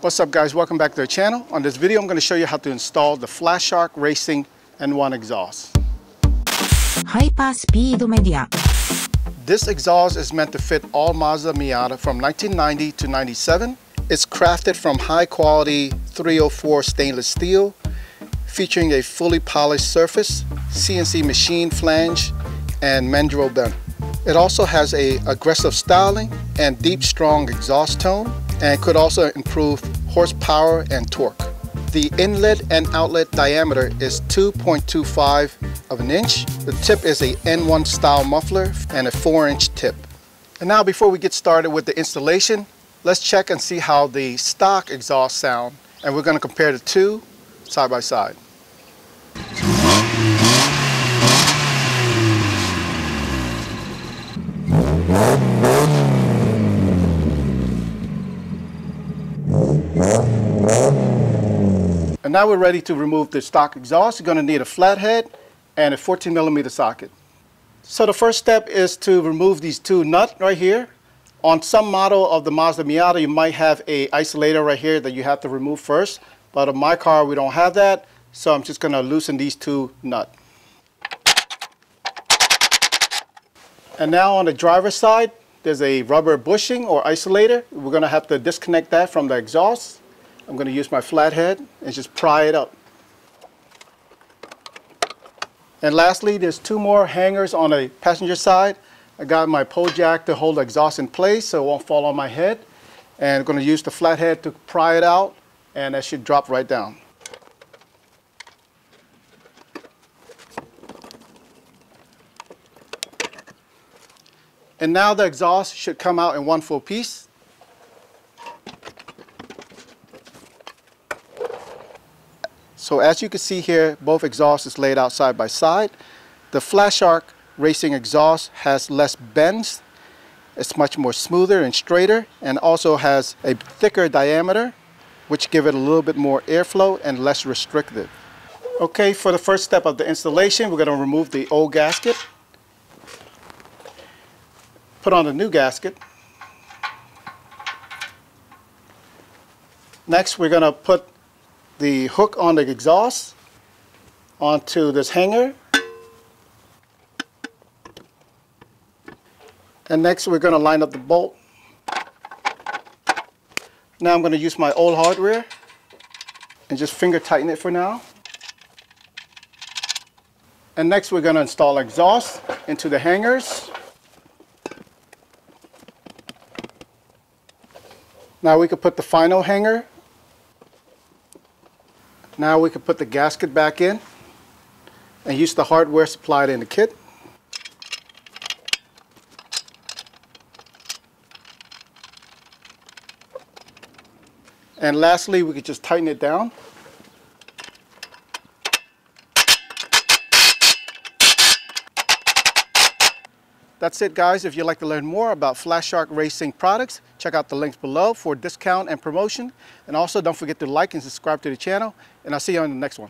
What's up guys, welcome back to the channel. On this video I'm going to show you how to install the Flashark Racing N1 exhaust. Hyper Speed Media. This exhaust is meant to fit all Mazda Miata from 1990 to 97. It's crafted from high quality 304 stainless steel, featuring a fully polished surface, CNC machined flange, and mandrel bend. It also has a aggressive styling and deep strong exhaust tone, and could also improve horsepower and torque. The inlet and outlet diameter is 2.25 of an inch. The tip is a N1 Style Muffler and a 4-inch tip. And now before we get started with the installation, let's check and see how the stock exhaust sound, and we're going to compare the two side by side. And now we're ready to remove the stock exhaust. You're going to need a flathead and a 14mm socket. So the first step is to remove these two nuts right here. On some model of the Mazda Miata, you might have an isolator right here that you have to remove first. But on my car, we don't have that. So I'm just going to loosen these two nuts. And now on the driver's side, there's a rubber bushing or isolator. We're going to have to disconnect that from the exhaust. I'm going to use my flathead and just pry it up. And lastly, there's two more hangers on the passenger side. I got my pole jack to hold the exhaust in place so it won't fall on my head. And I'm going to use the flathead to pry it out, and that should drop right down. And now the exhaust should come out in one full piece. So as you can see here, both exhausts is laid out side by side. The Flashark Racing exhaust has less bends. It's much more smoother and straighter, and also has a thicker diameter, which give it a little bit more airflow and less restrictive. Okay, for the first step of the installation, we're going to remove the old gasket. Put on the new gasket. Next, we're going to put the hook on the exhaust onto this hanger. And next, we're going to line up the bolt. Now I'm going to use my old hardware and just finger tighten it for now. And next, we're going to install exhaust into the hangers. Now we can put the final hanger. Now we can put the gasket back in and use the hardware supplied in the kit. And lastly, we could just tighten it down. That's it guys. If you'd like to learn more about Flashark Racing products, check out the links below for discount and promotion. And also don't forget to like and subscribe to the channel, and I'll see you on the next one.